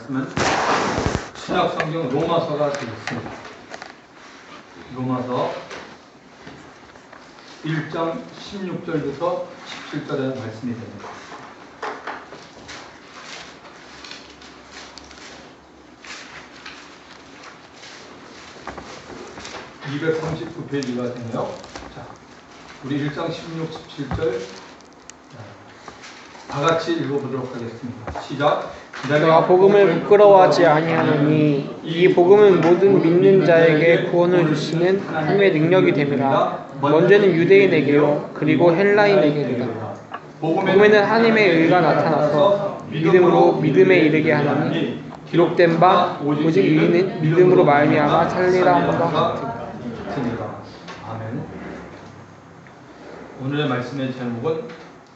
말씀은 신약성경 로마서가 되겠습니다. 로마서 1장 16절부터 17절의 말씀이 됩니다. (239페이지가) 되네요. 자, 우리 1장 16, 17절 다 같이 읽어보도록 하겠습니다. 시작. 내가 복음을 부끄러워하지 아니하노니 이 복음은 모든 믿는 자에게 구원을 주시는 하나님의 능력이 됨이라. 먼저는 유대인에게요 그리고 헬라인에게니라. 복음에는 하나님의 의가 나타나서 믿음으로 믿음에 이르게 하나니 기록된 바 오직 의인은 믿음으로 말미암아 살리라 함과 같으니라. 아멘. 오늘의 말씀의 제목은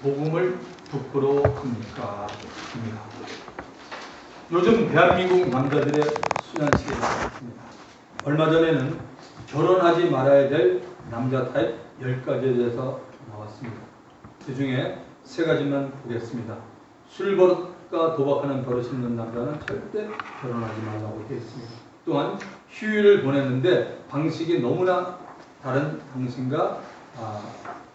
복음을 부끄러워합니까? 입니다. 요즘 대한민국 남자들의 순환시계가 있습니다. 얼마 전에는 결혼하지 말아야 될 남자 타입 10가지에 대해서 나왔습니다. 그 중에 3가지만 보겠습니다. 술버릇과 도박하는 버릇이 있는 남자는 절대 결혼하지 말라고 되어 있습니다. 또한 휴일을 보냈는데 방식이 너무나 다른 당신과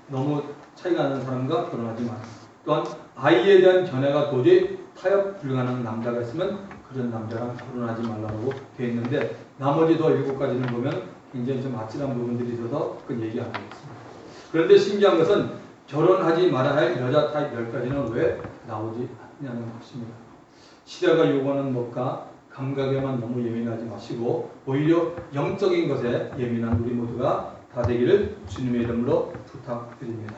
너무 차이가 나는 사람과 결혼하지 마라. 또한 아이에 대한 견해가 도저히 타협 불가능한 남자가 있으면 그런 남자랑 결혼하지 말라고 되어 있는데 나머지 더 7가지는 보면 굉장히 좀 아찔한 부분들이 있어서 그건 얘기 안 하겠습니다. 그런데 신기한 것은 결혼하지 말아야 할 여자 타입 10가지는 왜 나오지 않냐는 것입니다. 시대가 요구하는 것과 감각에만 너무 예민하지 마시고 오히려 영적인 것에 예민한 우리 모두가 다 되기를 주님의 이름으로 부탁드립니다.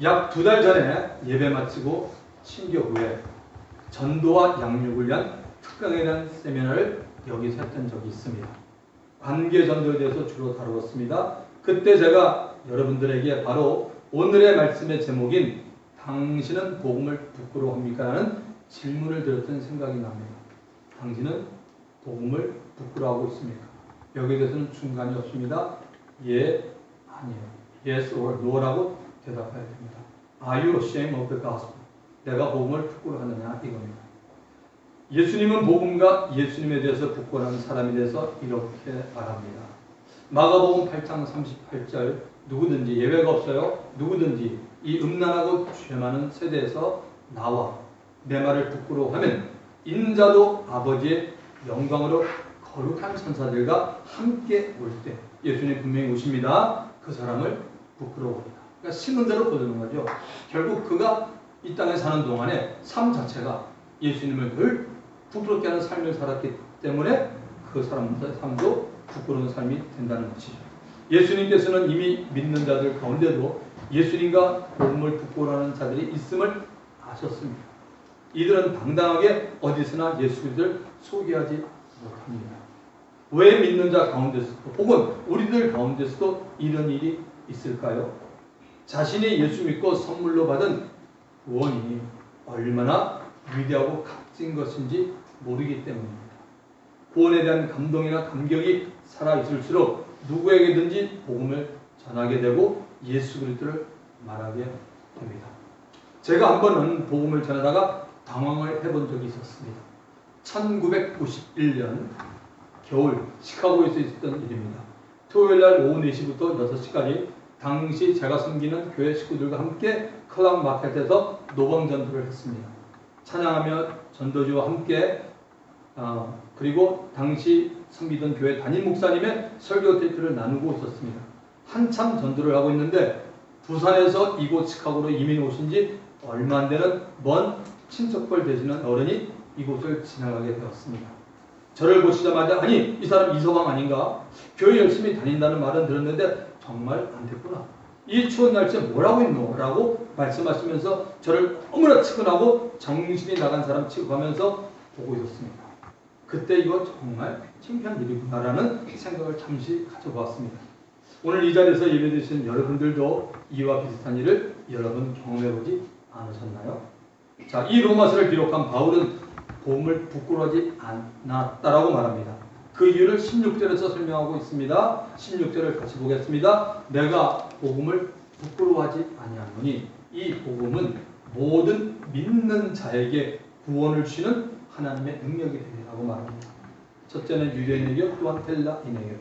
약 2달 전에 예배 마치고 신교 후에 전도와 양육을 위한 특강에 대한 세미나를 여기서 했던 적이 있습니다. 관계 전도에 대해서 주로 다루었습니다. 그때 제가 여러분들에게 바로 오늘의 말씀의 제목인 당신은 복음을 부끄러워합니까? 라는 질문을 드렸던 생각이 납니다. 당신은 복음을 부끄러워하고 있습니까? 여기에 대해서는 중간이 없습니다. 예, 아니에요. Yes or No라고 대답해야 됩니다. Are you ashamed of the gospel? 내가 복음을 부끄러워하느냐 이겁니다. 예수님은 복음과 예수님에 대해서 부끄러워하는 사람에 대해서 이렇게 말합니다. 마가복음 8장 38절 누구든지 예외가 없어요. 누구든지 이 음란하고 죄 많은 세대에서 나와 내 말을 부끄러워하면 인자도 아버지의 영광으로 거룩한 천사들과 함께 올 때 예수님 분명히 오십니다. 그 사람을 부끄러워합니다. 그러니까 심은 대로 거두는 거죠. 결국 그가 이 땅에 사는 동안에 삶 자체가 예수님을 늘 부끄럽게 하는 삶을 살았기 때문에 그 사람의 삶도 부끄러운 삶이 된다는 것이죠. 예수님께서는 이미 믿는 자들 가운데도 예수님과 복음을 부끄러워하는 자들이 있음을 아셨습니다. 이들은 당당하게 어디서나 예수 그리스도를 소개하지 못합니다. 왜 믿는 자 가운데서도 혹은 우리들 가운데서도 이런 일이 있을까요? 자신이 예수 믿고 선물로 받은 구원이 얼마나 위대하고 값진 것인지 모르기 때문입니다. 구원에 대한 감동이나 감격이 살아있을수록 누구에게든지 복음을 전하게 되고 예수 그리스도를 말하게 됩니다. 제가 한 번은 복음을 전하다가 당황을 해본 적이 있었습니다. 1991년 겨울 시카고에서 있었던 일입니다. 토요일날 오후 4시부터 6시까지 당시 제가 섬기는 교회 식구들과 함께 클락 마켓에서 노방 전도를 했습니다. 찬양하며 전도주와 함께 그리고 당시 섬기던 교회 담임 목사님의 설교 테이프를 나누고 있었습니다. 한참 전도를 하고 있는데 부산에서 이곳 시카고로 이민 오신 지 얼마 안 되는 먼 친척벌 되시는 어른이 이곳을 지나가게 되었습니다. 저를 보시자마자 아니 이 사람 이서방 아닌가? 교회 열심히 다닌다는 말은 들었는데 정말 안 됐구나. 이 추운 날씨에 뭘 하고 있노? 라고 말씀하시면서 저를 너무나 측은하고 정신이 나간 사람 취급하면서 보고 있었습니다. 그때 이거 정말 창피한 일이구나 라는 생각을 잠시 가져보았습니다. 오늘 이 자리에서 예배드리시는 여러분들도 이와 비슷한 일을 여러분 경험해보지 않으셨나요? 자, 이 로마서를 기록한 바울은 복음을 부끄러워하지 않았다라고 말합니다. 그 이유를 16절에서 설명하고 있습니다. 16절을 같이 보겠습니다. 내가 복음을 부끄러워하지 아니하노니 이 복음은 모든 믿는 자에게 구원을 주시는 하나님의 능력이 되리라고 말합니다. 첫째는 유대인에게, 또한 헬라인에게.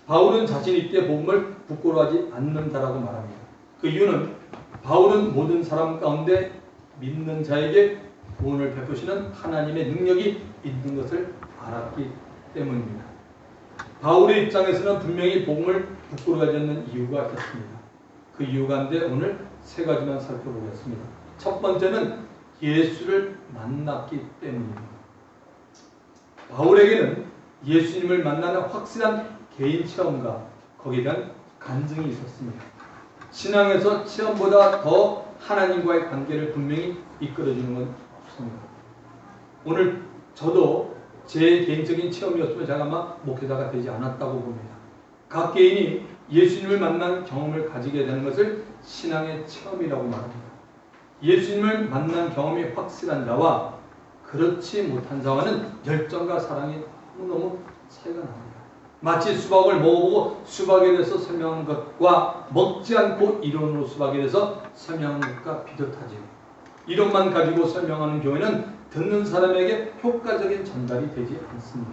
바울은 자신 있게 복음을 부끄러워하지 않는다라고 말합니다. 그 이유는 바울은 모든 사람 가운데 믿는 자에게 구원을 베푸시는 하나님의 능력이 있는 것을 알았기 때문입니다. 바울의 입장에서는 분명히 복음을 부끄러워하지 않는 이유가 있었습니다. 그 이유 가운데 오늘 세 가지만 살펴보겠습니다. 첫 번째는 예수를 만났기 때문입니다. 바울에게는 예수님을 만나는 확실한 개인 체험과 거기에 대한 간증이 있었습니다. 신앙에서 체험보다 더 하나님과의 관계를 분명히 이끌어주는 건 없습니다. 오늘 저도 제 개인적인 체험이었으면 제가 아마 목회자가 되지 않았다고 봅니다. 각 개인이 예수님을 만난 경험을 가지게 되는 것을 신앙의 체험이라고 말합니다. 예수님을 만난 경험이 확실한 자와 그렇지 못한 자와는 열정과 사랑이 너무너무 차이가 납니다. 마치 수박을 먹어보고 수박에 대해서 설명한 것과 먹지 않고 이론으로 수박에 대해서 설명하는 것과 비슷하지요. 이론만 가지고 설명하는 교회는 듣는 사람에게 효과적인 전달이 되지 않습니다.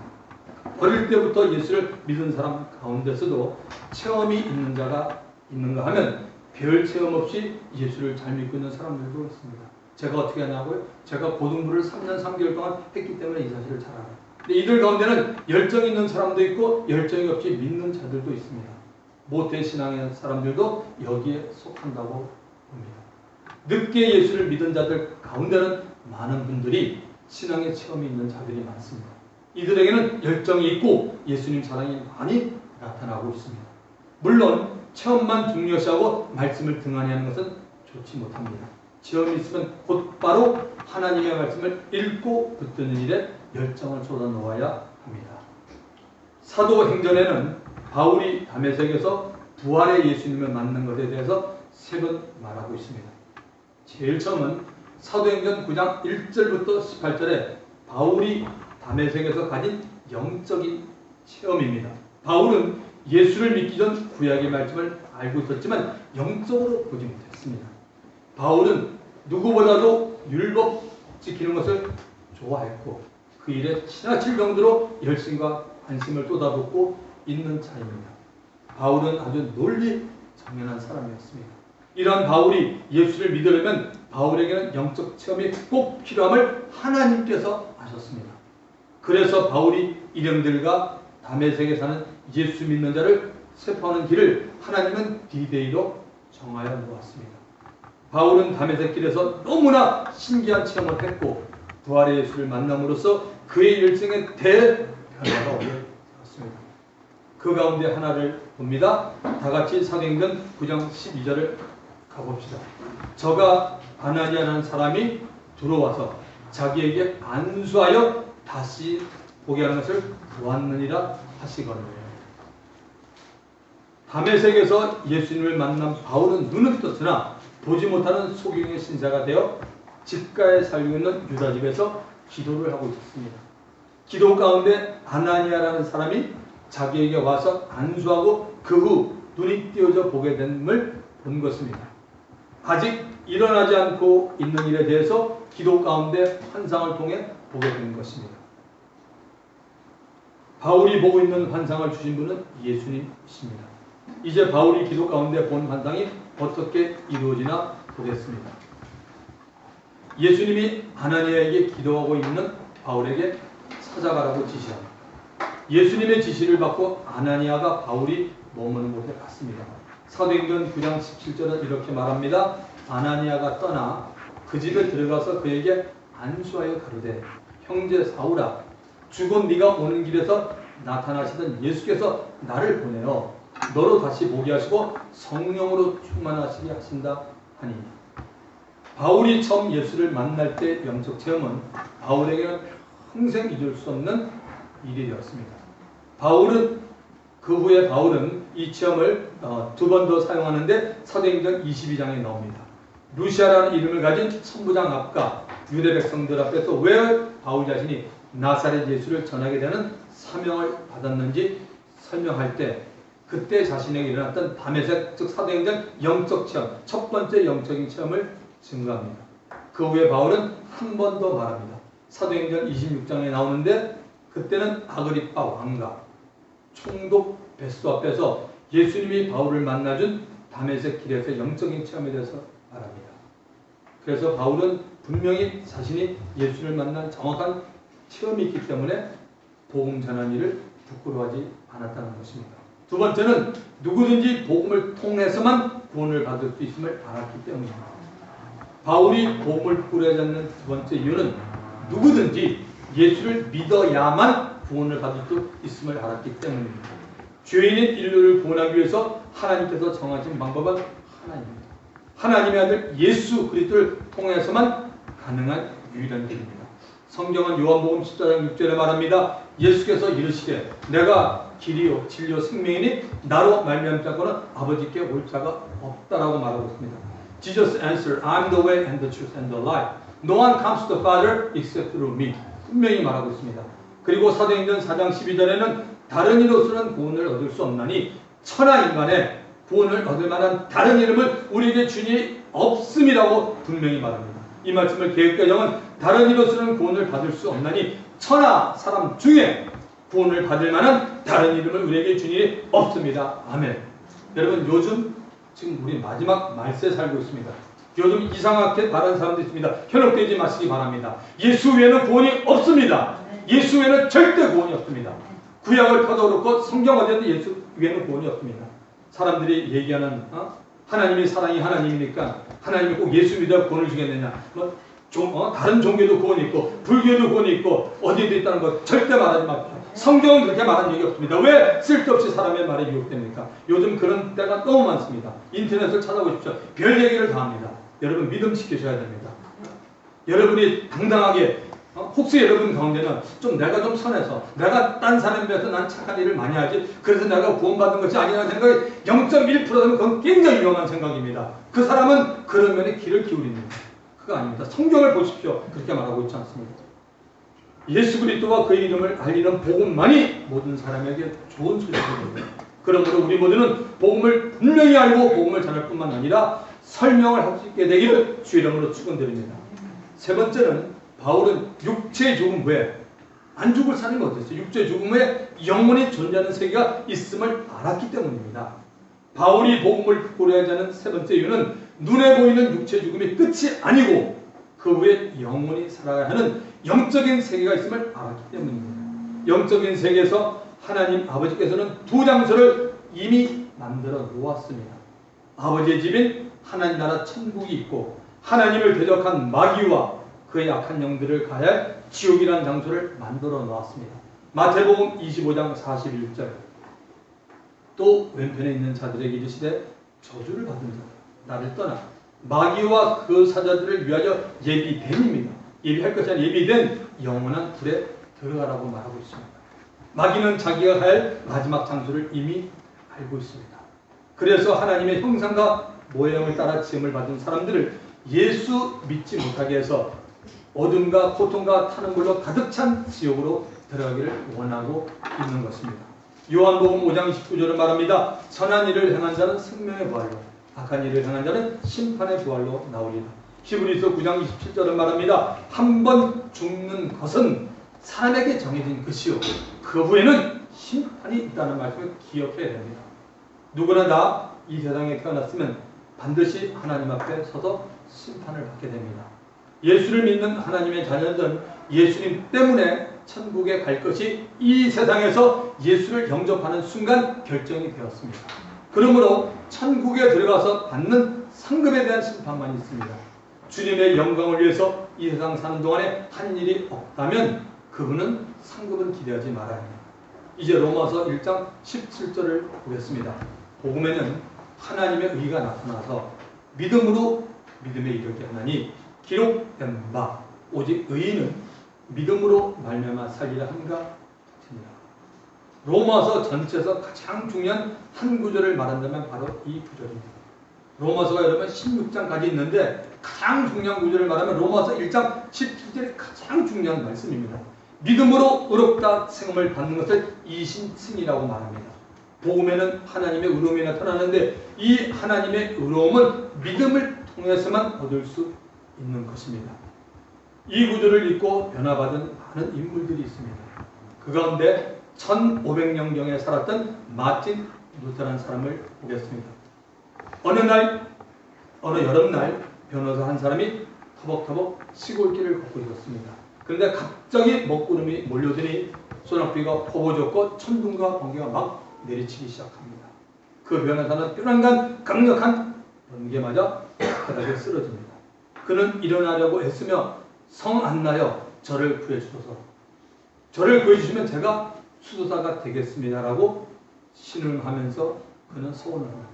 어릴 때부터 예수를 믿은 사람 가운데서도 체험이 있는 자가 있는가 하면 별 체험 없이 예수를 잘 믿고 있는 사람들도 있습니다. 제가 어떻게 하냐고요? 제가 고등부를 3년 3개월 동안 했기 때문에 이 사실을 잘 알아요. 근데 이들 가운데는 열정 있는 사람도 있고 열정이 없이 믿는 자들도 있습니다. 모태 신앙의 사람들도 여기에 속한다고 봅니다. 늦게 예수를 믿은 자들 가운데는 많은 분들이 신앙의 체험이 있는 자들이 많습니다. 이들에게는 열정이 있고 예수님 사랑이 많이 나타나고 있습니다. 물론 체험만 중요시하고 말씀을 등한히 하는 것은 좋지 못합니다. 체험이 있으면 곧바로 하나님의 말씀을 읽고 붙드는 일에 열정을 쏟아놓아야 합니다. 사도행전에는 바울이 다메섹에서 부활의 예수님을 만난 것에 대해서 3번 말하고 있습니다. 제일 처음은 사도행전 9장 1절부터 18절에 바울이 다메섹에서 가진 영적인 체험입니다. 바울은 예수를 믿기 전 구약의 말씀을 알고 있었지만 영적으로 보지 못했습니다. 바울은 누구보다도 율법 지키는 것을 좋아했고 그 일에 지나칠 정도로 열심과 관심을 쏟아붓고 있는 자입니다. 바울은 아주 논리 정연한 사람이었습니다. 이러한 바울이 예수를 믿으려면 바울에게는 영적 체험이 꼭 필요함을 하나님께서 아셨습니다. 그래서 바울이 일행들과 다메섹에 사는 예수 믿는 자를 세포하는 길을 하나님은 디데이로 정하여 놓았습니다. 바울은 다메섹 길에서 너무나 신기한 체험을 했고 부활의 예수를 만남으로써 그의 일생에 대변화가 오였습니다. 그 가운데 하나를 봅니다. 다 같이 사도행전 9장 12절을 가봅시다. 저가 아나니아라는 사람이 들어와서 자기에게 안수하여 다시 보게 하는 것을 보았느니라 하시거늘. 다메섹에서 예수님을 만난 바울은 눈은 떴으나 보지 못하는 소경의 신자가 되어 집가에 살고 있는 유다 집에서 기도를 하고 있었습니다. 기도 가운데 아나니아라는 사람이 자기에게 와서 안수하고 그 후 눈이 띄어져 보게 됨을 본 것입니다. 아직 일어나지 않고 있는 일에 대해서 기도 가운데 환상을 통해 보게 된 것입니다. 바울이 보고 있는 환상을 주신 분은 예수님이십니다. 이제 바울이 기도 가운데 본 환상이 어떻게 이루어지나 보겠습니다. 예수님이 아나니아에게 기도하고 있는 바울에게 찾아가라고 지시합니다. 예수님의 지시를 받고 아나니아가 바울이 머무는 곳에 갔습니다. 사도행전 9장 17절은 이렇게 말합니다. 아나니아가 떠나 그 집에 들어가서 그에게 안수하여 가로되 형제 사울아 죽은 네가 오는 길에서 나타나시던 예수께서 나를 보내어 너로 다시 보게 하시고 성령으로 충만하시게 하신다 하니. 바울이 처음 예수를 만날 때 영적 체험은 바울에게는 평생 잊을 수 없는 일이 되었습니다. 그 후에 바울은 이 체험을 2번 더 사용하는데 사도행전 22장에 나옵니다. 루시아라는 이름을 가진 천부장 앞과 유대 백성들 앞에서 왜 바울 자신이 나사렛 예수를 전하게 되는 사명을 받았는지 설명할 때 그때 자신에게 일어났던 다메섹 즉 사도행전 영적 체험 첫 번째 영적인 체험을 증거합니다. 그 후에 바울은 한 번 더 말합니다. 사도행전 26장에 나오는데 그때는 아그리파 왕과 총독 베스도 앞에서 예수님이 바울을 만나준 다메섹 길에서 영적인 체험에 대해서 말합니다. 그래서 바울은 분명히 자신이 예수를 만난 정확한 체험이 있기 때문에 복음 전한 일을 부끄러워하지 않았다는 것입니다. 두 번째는 누구든지 복음을 통해서만 구원을 받을 수 있음을 알았기 때문입니다. 바울이 복음을 부끄러워하지 않는 두 번째 이유는 누구든지 예수를 믿어야만 구원을 받을 수 있음을 알았기 때문입니다. 죄인인 인류를 구원하기 위해서 하나님께서 정하신 방법은 하나님입니다. 하나님의 아들 예수 그리스도를 통해서만 가능한 유일한 길입니다. 성경은 요한복음 14장 6절에 말합니다. 예수께서 이르시되 내가 길이요 진리요 생명이니 나로 말미암지 않고는 아버지께 올 자가 없다라고 말하고 있습니다. Jesus answered, I'm the way and the truth and the life. No one comes to the Father except through me. 분명히 말하고 있습니다. 그리고 사도행전 4장 12절에는 다른 이로서는 구원을 얻을 수 없나니 천하 인간에 구원을 얻을 만한 다른 이름을 우리에게 주니 없음이라고 분명히 말합니다. 이 말씀을 개역개정은 다른 이로서는 구원을 받을 수 없나니 천하 사람 중에 구원을 받을 만한 다른 이름을 우리에게 주니 없습니다. 아멘. 여러분 요즘 지금 우리 마지막 말세에 살고 있습니다. 요즘 이상하게 바라는 사람도 있습니다. 현혹되지 마시기 바랍니다. 예수 외에는 구원이 없습니다. 예수 외에는 절대 구원이 없습니다. 구약을 펴놓고 성경 어디에는 예수 외에는 구원이 없습니다. 사람들이 얘기하는 하나님이 사랑이 하나님이니까 하나님이 꼭 예수 믿어 구원을 주겠느냐. 다른 종교도 구원이 있고 불교도 구원이 있고 어디에도 있다는 거 절대 말하지 마십시오. 성경은 그렇게 말한 적이 없습니다. 왜 쓸데없이 사람의 말에 유혹됩니까? 요즘 그런 때가 너무 많습니다. 인터넷을 찾아보십시오. 별 얘기를 다 합니다. 여러분 믿음 지키셔야 됩니다. 여러분이 당당하게 혹시 여러분 가운데는 좀 내가 좀 선해서 내가 딴 사람에 비해서 난 착한 일을 많이 하지 그래서 내가 구원받은 것이 아니라는 생각이 0.1%면 그건 굉장히 위험한 생각입니다. 그 사람은 그런 면에 귀를 기울입니다. 그거 아닙니다. 성경을 보십시오. 그렇게 말하고 있지 않습니다. 예수 그리스도와 그의 이름을 알리는 복음만이 모든 사람에게 좋은 소식입니다. 그러므로 우리 모두는 복음을 분명히 알고 복음을 전할 뿐만 아니라 설명을 할 수 있게 되기를 주 이름으로 축원드립니다. 세 번째는 바울은 육체의 죽음 후에 안 죽을 사람이 어디 있어요? 육체의 죽음 후에 영원히 존재하는 세계가 있음을 알았기 때문입니다. 바울이 복음을 부끄러워하지 않은 세 번째 이유는 눈에 보이는 육체의 죽음이 끝이 아니고 그 후에 영원히 살아야 하는 영적인 세계가 있음을 알았기 때문입니다. 영적인 세계에서 하나님 아버지께서는 두 장소를 이미 만들어 놓았습니다. 아버지의 집인 하나님 나라 천국이 있고 하나님을 대적한 마귀와 그의 악한 영들을 가할 지옥이라는 장소를 만들어 놓았습니다. 마태복음 25장 41절 또 왼편에 있는 자들에게 이르시되 저주를 받은 자 나를 떠나 마귀와 그 사자들을 위하여 예비된입니다. 예비할 것이 아니라 예비된 영원한 불에 들어가라고 말하고 있습니다. 마귀는 자기가 할 마지막 장소를 이미 알고 있습니다. 그래서 하나님의 형상과 모형을 따라 지음을 받은 사람들을 예수 믿지 못하게 해서 어둠과 고통과 타는 불로 가득 찬 지옥으로 들어가기를 원하고 있는 것입니다. 요한복음 5장 29절은 말합니다. 선한 일을 행한 자는 생명의 부활로 악한 일을 행한 자는 심판의 부활로 나오리라. 히브리서 9장 27절은 말합니다. 한 번 죽는 것은 사람에게 정해진 것이요 그 후에는 심판이 있다는 말씀을 기억해야 됩니다. 누구나 다 이 세상에 태어났으면 반드시 하나님 앞에 서서 심판을 받게 됩니다. 예수를 믿는 하나님의 자녀들은 예수님 때문에 천국에 갈 것이 이 세상에서 예수를 영접하는 순간 결정이 되었습니다. 그러므로 천국에 들어가서 받는 상급에 대한 심판만 있습니다. 주님의 영광을 위해서 이 세상 사는 동안에 한 일이 없다면 그분은 상급은 기대하지 말아야 합니다. 이제 로마서 1장 17절을 보겠습니다. 복음에는 하나님의 의가 나타나서 믿음으로 믿음에 이르게 하나니 기록된 바 오직 의인은 믿음으로 말미암아 살리라 함과 같습니다. 로마서 전체에서 가장 중요한 한 구절을 말한다면 바로 이 구절입니다. 로마서가 여러분 16장까지 있는데 가장 중요한 구절을 말하면 로마서 1장 17절이 가장 중요한 말씀입니다. 믿음으로 의롭다 생음을 받는 것을 이신승이라고 말합니다. 복음에는 하나님의 의로움이 나타나는데 이 하나님의 의로움은 믿음을 통해서만 얻을 수 있는 것입니다. 이 구조를 읽고 변화받은 많은 인물들이 있습니다. 그 가운데 1500년경에 살았던 마틴 루터라는 사람을 보겠습니다. 어느 여름날 변호사 한 사람이 터벅터벅 시골길을 걷고 있었습니다. 그런데 갑자기 먹구름이 몰려드니 소낙비가 퍼부어졌고 천둥과 번개가 막 내리치기 시작합니다. 그 변호사는 뾰랑간 강력한 번개 맞아 바닥에 쓰러집니다. 그는 일어나려고 애쓰며 성 안나여 저를 구해주소서. 저를 구해주시면 제가 수도사가 되겠습니다라고 신음하면서 그는 소원을 합니다.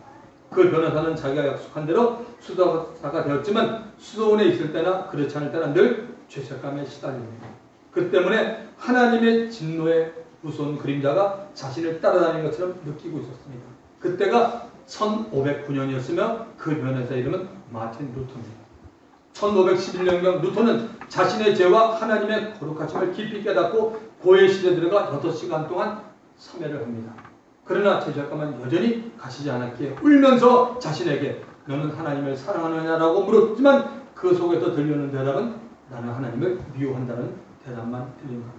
그 변호사는 자기가 약속한 대로 수도사가 되었지만 수도원에 있을 때나 그렇지 않을 때나 늘 죄책감에 시달립니다. 그 때문에 하나님의 진노의 무서운 그림자가 자신을 따라다니는 것처럼 느끼고 있었습니다. 그때가 1509년이었으며 그 변호사 이름은 마틴 루터입니다. 1511년경 루터는 자신의 죄와 하나님의 거룩하심을 깊이 깨닫고 고해 시대에 들어가 6시간 동안 참회를 합니다. 그러나 죄책감은 여전히 가시지 않았기에 울면서 자신에게 너는 하나님을 사랑하느냐라고 물었지만 그 속에서 들려오는 대답은 나는 하나님을 미워한다는 대답만 들린 겁니다.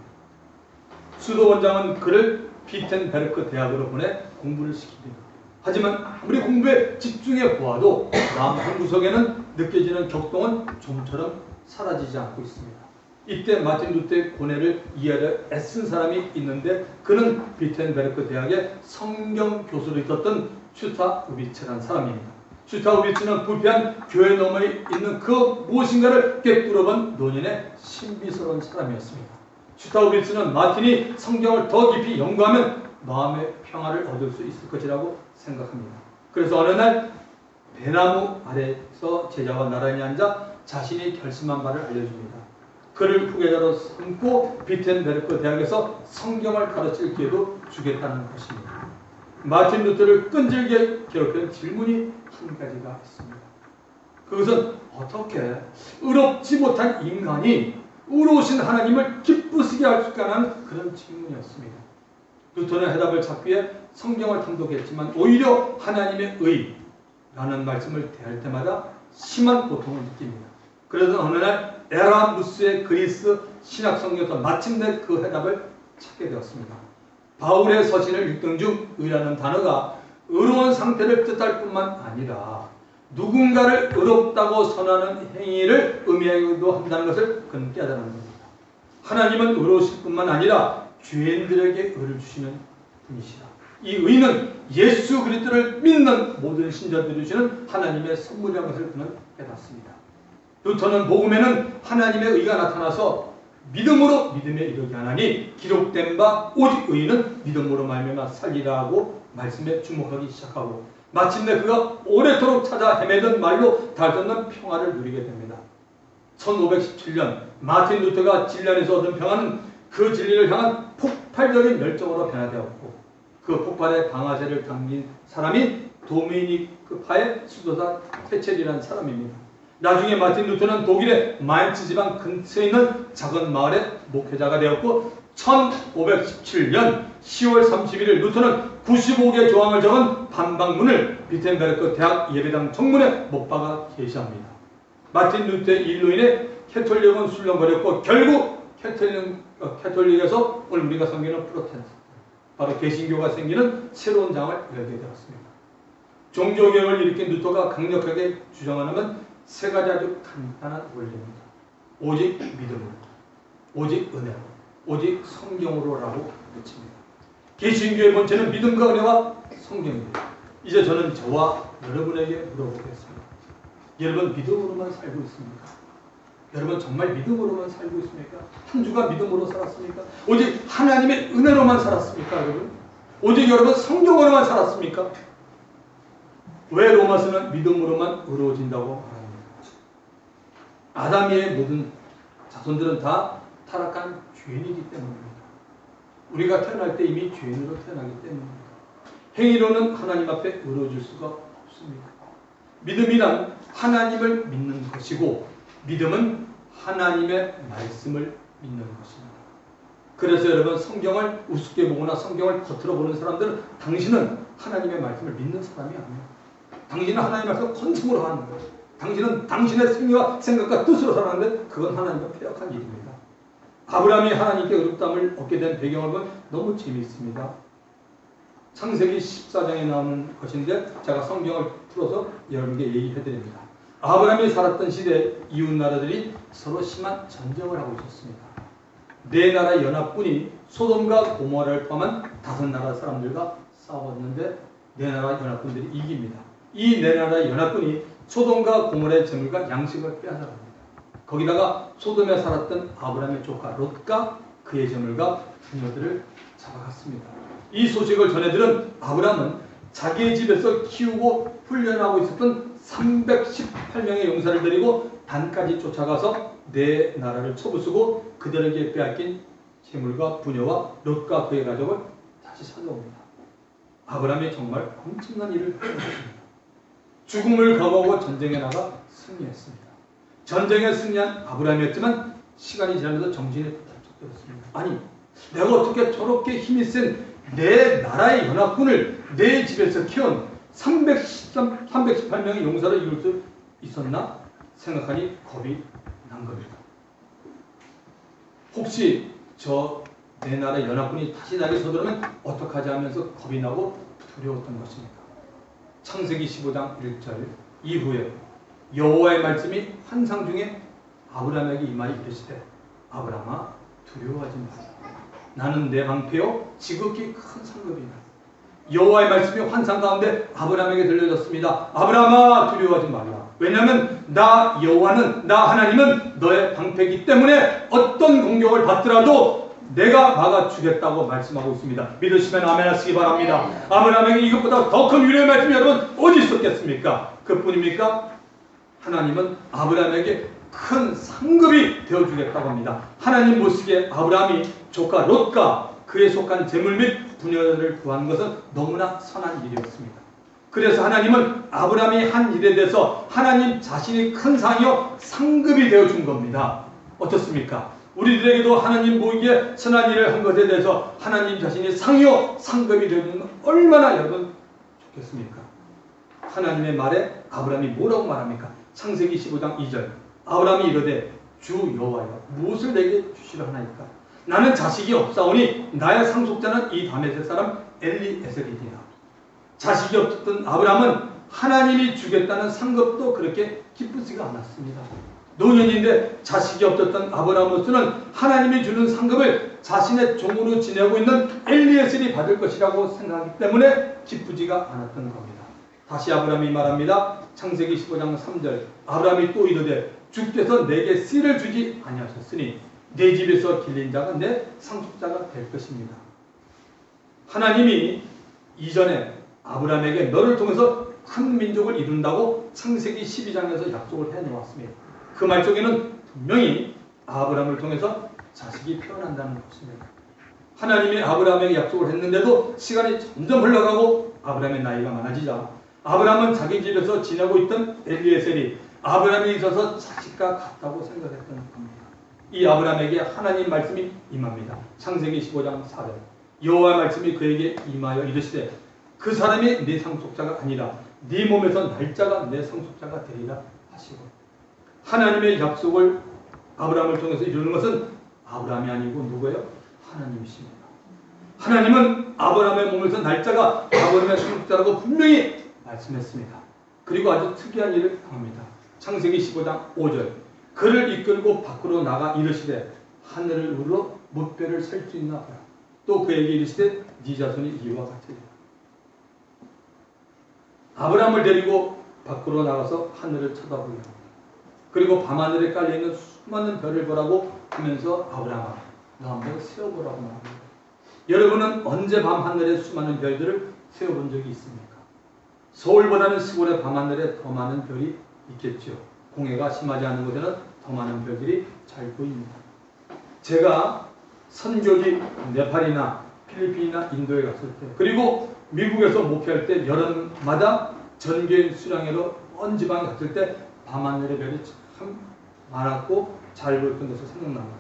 수도원장은 그를 비텐베르크 대학으로 보내 공부를 시킵니다. 하지만 아무리 공부에 집중해 보아도 마음 한구석에는 느껴지는 격동은 좀처럼 사라지지 않고 있습니다. 이때 마틴 루터의 고뇌를 이해하려 애쓴 사람이 있는데 그는 비텐베르크 대학의 성경 교수로 있었던 슈타 우비츠라는 사람입니다. 슈타 우비츠는 부패한 교회 너머에 있는 그 무엇인가를 꿰뚫어본 노년의 신비스러운 사람이었습니다. 슈타 우비츠는 마틴이 성경을 더 깊이 연구하면 마음의 평화를 얻을 수 있을 것이라고 생각합니다. 그래서 어느 날 배나무 아래서 제자와 나란히 앉아 자신이 결심한 바를 알려줍니다. 그를 후계자로 삼고 비텐베르크 대학에서 성경을 가르칠 기회도 주겠다는 것입니다. 마틴 루터를 끈질게 괴롭히는 질문이 한 가지가 있습니다. 그것은 어떻게 의롭지 못한 인간이 의로우신 하나님을 기쁘시게 할 수 있냐는 그런 질문이었습니다. 루터는 해답을 찾기 위해 성경을 탐독했지만 오히려 하나님의 의라는 말씀을 대할 때마다 심한 고통을 느낍니다. 그래서 어느 날 에라무스의 그리스 신약성경에서 마침내 그 해답을 찾게 되었습니다. 바울의 서신을 읽던 중 의라는 단어가 의로운 상태를 뜻할 뿐만 아니라 누군가를 의롭다고 선하는 행위를 의미하기도 한다는 것을 그는 깨달은 겁니다. 하나님은 의로우실 뿐만 아니라 죄인들에게 의를 주시는 분이시다. 이 의는 예수 그리스도를 믿는 모든 신자들이 주시는 하나님의 선물이라는 것을 그는 깨닫습니다. 루터는 복음에는 하나님의 의가 나타나서 믿음으로 믿음에 이르게 하나니 기록된 바 오직 의인은 믿음으로 말미암아 살리라고 말씀에 주목하기 시작하고 마침내 그가 오래도록 찾아 헤매던 말로 닿을 수 없는 평화를 누리게 됩니다. 1517년 마틴 루터가 진리안에서 얻은 평화는 그 진리를 향한 폭발적인 열정으로 변화되었고 그 폭발의 방아쇠를 당긴 사람이 도미니크파의 수도사 테첼이라는 사람입니다. 나중에 마틴 루터는 독일의 마인츠 지방 근처에 있는 작은 마을의 목회자가 되었고 1517년 10월 31일 루터는 95개 조항을 적은 반박문을 비텐베르크 대학 예배당 정문에 못 박아 게시합니다. 마틴 루터의 일로 인해 캐톨릭은 술렁거렸고 결국 캐톨릭에서 오늘 우리가 섬기는 프로테스탄트 바로 개신교가 생기는 새로운 장을 열게 되었습니다. 종교개혁을 일으킨 루터가 강력하게 주장하는 세 가지 아주 간단한 원리입니다. 오직 믿음으로, 오직 은혜로, 오직 성경으로라고 외칩니다. 개신교의 본체는 믿음과 은혜와 성경입니다. 이제 저는 저와 여러분에게 물어보겠습니다. 여러분 믿음으로만 살고 있습니까? 여러분 정말 믿음으로만 살고 있습니까? 한 주간 믿음으로 살았습니까? 오직 하나님의 은혜로만 살았습니까? 여러분? 오직 여러분 성경으로만 살았습니까? 왜 로마서는 믿음으로만 의로워진다고 말합니다? 아담의 모든 자손들은 다 타락한 죄인이기 때문입니다. 우리가 태어날 때 이미 죄인으로 태어나기 때문입니다. 행위로는 하나님 앞에 의로워질 수가 없습니다. 믿음이란 하나님을 믿는 것이고 믿음은 하나님의 말씀을 믿는 것입니다. 그래서 여러분 성경을 우습게 보거나 성경을 겉으로 보는 사람들은 당신은 하나님의 말씀을 믿는 사람이 아니에요. 당신은 하나님의 말씀을 권총으로 하는 거예요. 당신은 당신의 생각과 생각과 뜻으로 살았는데 그건 하나님과 패역한 일입니다. 아브라함이 하나님께 의롭다함을 얻게 된 배경을 보면 너무 재미있습니다. 창세기 14장에 나오는 것인데 제가 성경을 풀어서 여러분께 얘기해드립니다. 아브라함이 살았던 시대 이웃 나라들이 서로 심한 전쟁을 하고 있었습니다. 네 나라 연합군이 소돔과 고모라를 포함한 5나라 사람들과 싸웠는데 네 나라 연합군들이 이깁니다. 이 네 나라 연합군이 소돔과 고모라의 재물과 양식을 빼앗아갑니다. 거기다가 소돔에 살았던 아브라함의 조카 롯과 그의 재물과 부녀들을 잡아갔습니다. 이 소식을 전해들은 아브라함은 자기의 집에서 키우고 훈련하고 있었던 318명의 용사를 데리고 단까지 쫓아가서 네 나라를 쳐부수고 그들에게 빼앗긴 재물과 부녀와 롯과 그의 가족을 다시 찾아옵니다. 아브라함이 정말 엄청난 일을 했습니다. 죽음을 각오하고 전쟁에 나가 승리했습니다. 전쟁에 승리한 아브라함이었지만 시간이 지나면서 정신이 번쩍들었습니다. 아니, 내가 어떻게 저렇게 힘이 센 내 나라의 연합군을 내 집에서 키운 318명의 용사를 이룰 수 있었나 생각하니 겁이 난 겁니다. 혹시 저 내 나라의 연합군이 다시 나에게 서두르면 어떡하지 하면서 겁이 나고 두려웠던 것입니다. 창세기 15장 1절 이후에 여호와의 말씀이 환상 중에 아브라함에게 임하여 이르시되 아브라함아 두려워하지 마라. 나는 내 방패요 지극히 큰 상급이다. 여호와의 말씀이 환상 가운데 아브라함에게 들려졌습니다. 아브라함아 두려워하지 말라. 왜냐하면 나 여호와는 나 하나님은 너의 방패이기 때문에 어떤 공격을 받더라도 내가 막아주겠다고 말씀하고 있습니다. 믿으시면 아멘 하시기 바랍니다. 아브라함에게 이것보다 더 큰 위로의 말씀이 여러분 어디 있었겠습니까? 그뿐입니까? 하나님은 아브라함에게 큰 상급이 되어주겠다고 합니다. 하나님 보시기에 아브라함이 조카 롯과 그에 속한 재물 및 부녀를 구한 것은 너무나 선한 일이었습니다. 그래서 하나님은 아브라함이 한 일에 대해서 하나님 자신이 큰 상이요 상급이 되어준 겁니다. 어떻습니까? 우리들에게도 하나님 보기에 선한 일을 한 것에 대해서 하나님 자신이 상이요 상급이 되어주는 건 얼마나 여러분 좋겠습니까? 하나님의 말에 아브라함이 뭐라고 말합니까? 창세기 15장 2절 아브라함이 이르되 주 여호와여 무엇을 내게 주시려 하나이까? 나는 자식이 없사오니 나의 상속자는 이 다메섹 사람 엘리에셀이니라. 자식이 없었던 아브라함은 하나님이 주겠다는 상급도 그렇게 기쁘지가 않았습니다. 노년인데 자식이 없었던 아브라함으로서는 하나님이 주는 상급을 자신의 종으로 지내고 있는 엘리에셀이 받을 것이라고 생각하기 때문에 기쁘지가 않았던 겁니다. 다시 아브라함이 말합니다. 창세기 15장 3절 아브라함이 또 이르되 주께서 내게 씨를 주지 아니하셨으니 내 집에서 길린 자가 내 상속자가 될 것입니다. 하나님이 이전에 아브라함에게 너를 통해서 큰 민족을 이룬다고 창세기 12장에서 약속을 해놓았습니다. 그 말 속에는 분명히 아브라함을 통해서 자식이 태어난다는 것입니다. 하나님이 아브라함에게 약속을 했는데도 시간이 점점 흘러가고 아브라함의 나이가 많아지자 아브라함은 자기 집에서 지내고 있던 엘리에셀이 아브라함에 있어서 자식과 같다고 생각했던 겁니다. 이 아브라함에게 하나님 말씀이 임합니다. 창세기 15장 4절 여호와의 말씀이 그에게 임하여 이르시되 그 사람이 네 상속자가 아니라 네 몸에서 날짜가 내 상속자가 되리라 하시고 하나님의 약속을 아브라함을 통해서 이루는 것은 아브라함이 아니고 누구예요? 하나님이십니다. 하나님은 아브라함의 몸에서 날짜가 아브라함의 상속자라고 분명히 말씀했습니다. 그리고 아주 특이한 일을 당합니다. 창세기 15장 5절 그를 이끌고 밖으로 나가 이르시되 하늘을 우러러 못배를 셀 수 있나 보라. 또 그에게 이르시되 네 자손이 이와 같으리라. 아브라함을 데리고 밖으로 나가서 하늘을 쳐다보게 합니다. 그리고 밤하늘에 깔려있는 수많은 별을 보라고 하면서 아브라함아 너 한번 세어보라고 말합니다. 여러분은 언제 밤하늘에 수많은 별들을 세어본 적이 있습니까? 서울보다는 시골의 밤하늘에 더 많은 별이 있겠죠. 공해가 심하지 않은 곳에는 더 많은 별들이 잘 보입니다. 제가 선교지 네팔이나 필리핀이나 인도에 갔을 때 그리고 미국에서 목회할 때 여름마다 전교인 수련회로 먼 지방에 갔을 때 밤하늘의 별이 참 많았고 잘 보였던 것을 생각납니다.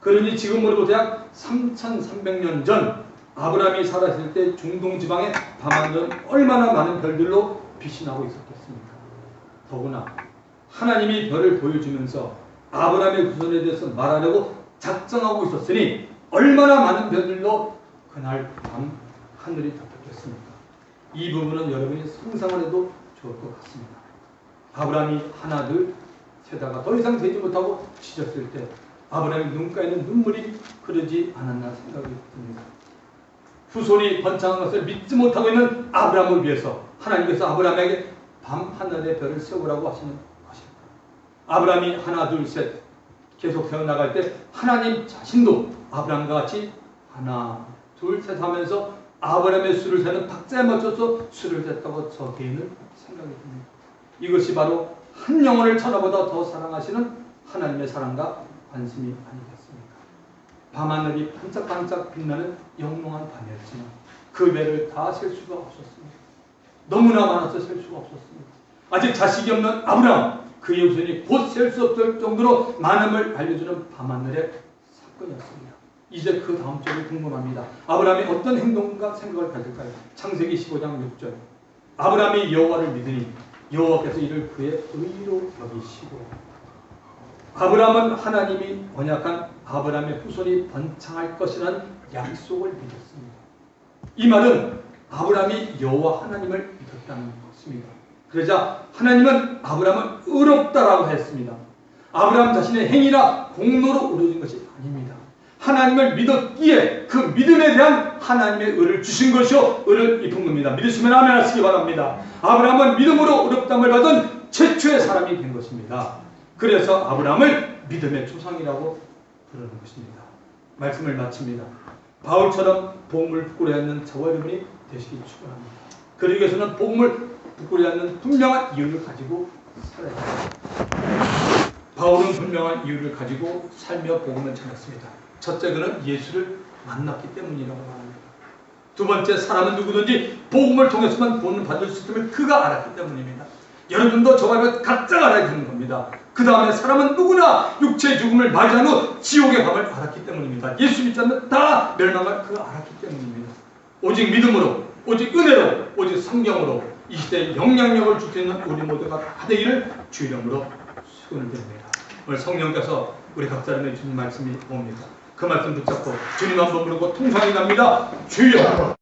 그러니 지금으로부터 약 3300년 전 아브라함이 살았을 때 중동 지방의 밤하늘은 얼마나 많은 별들로 빛이 나고 있었겠습니까? 더구나 하나님이 별을 보여주면서 아브라함의 후손에 대해서 말하려고 작정하고 있었으니 얼마나 많은 별들로 그날 밤 하늘이 덮였겠습니까? 이 부분은 여러분이 상상을 해도 좋을 것 같습니다. 아브라함이 하나 둘 세다가 더 이상 되지 못하고 지쳤을 때 아브라함의 눈가에는 눈물이 흐르지 않았나 생각이 듭니다. 후손이 번창한 것을 믿지 못하고 있는 아브라함을 위해서 하나님께서 아브라함에게 밤 하늘의 별을 세우라고 하시는 것입니다. 아브라함이 하나 둘 셋 계속 세워나갈 때 하나님 자신도 아브라함과 같이 하나 둘 셋 하면서 아브라함의 수를 세는 박자에 맞춰서 수를 셌다고 저 개인은 생각이 듭니다. 이것이 바로 한 영혼을 천하보다 더 사랑하시는 하나님의 사랑과 관심이 아니겠습니까? 밤하늘이 반짝반짝 빛나는 영롱한 밤이었지만 그 배를 다 셀 수가 없었습니다. 너무나 많아서 셀 수가 없었습니다. 아직 자식이 없는 아브라함, 그의 후손이 곧 셀 수 없을 정도로 많음을 알려주는 밤하늘의 사건이었습니다. 이제 그 다음 절이 궁금합니다. 아브라함이 어떤 행동과 생각을 가질까요? 창세기 15장 6절. 아브라함이 여호와를 믿으니 여호와께서 이를 그의 의로 여기시고. 아브라함은 하나님이 언약한 아브라함의 후손이 번창할 것이라는 약속을 믿었습니다. 이 말은 아브라함이 여호와 하나님을 믿었다는 것입니다. 그러자 하나님은 아브라함은 의롭다라고 했습니다. 아브라함 자신의 행위나 공로로 이루어진 것이 아닙니다. 하나님을 믿었기에 그 믿음에 대한 하나님의 의를 주신 것이요 의를 입은 겁니다. 믿으시면 아멘 하시기 바랍니다. 아브라함은 믿음으로 의롭다함을 받은 최초의 사람이 된 것입니다. 그래서 아브라함을 믿음의 조상이라고 부르는 것입니다. 말씀을 마칩니다. 바울처럼 복음을 부끄러워하지 않는 저와 여러분이 되시기 축원합니다. 그러기 위해서는 복음을 부끄러워하지 않는 분명한 이유를 가지고 살아야 합니다. 바울은 분명한 이유를 가지고 살며 복음을 전했습니다. 첫째, 그는 예수를 만났기 때문이라고 말합니다. 두 번째, 사람은 누구든지 복음을 통해서만 구원을 받을 수 있음을 그가 알았기 때문입니다. 여러분도 저와 각자가 알아야 되는 겁니다. 그 다음에 사람은 누구나 육체의 죽음을 맞이한 후 지옥의 밤을 알았기 때문입니다. 예수 믿지 않는 다 멸망을 그가 알았기 때문입니다. 오직 믿음으로, 오직 은혜로, 오직 성경으로 이 시대에 영향력을 줄 수 있는 우리 모두가 다 되기를 주 이름으로 축원을 드립니다. 오늘 성령께서 우리 각자를 주신 말씀이 뭡니까? 그 말씀 붙잡고 주님 한번 부르고 통성이 갑니다. 주여!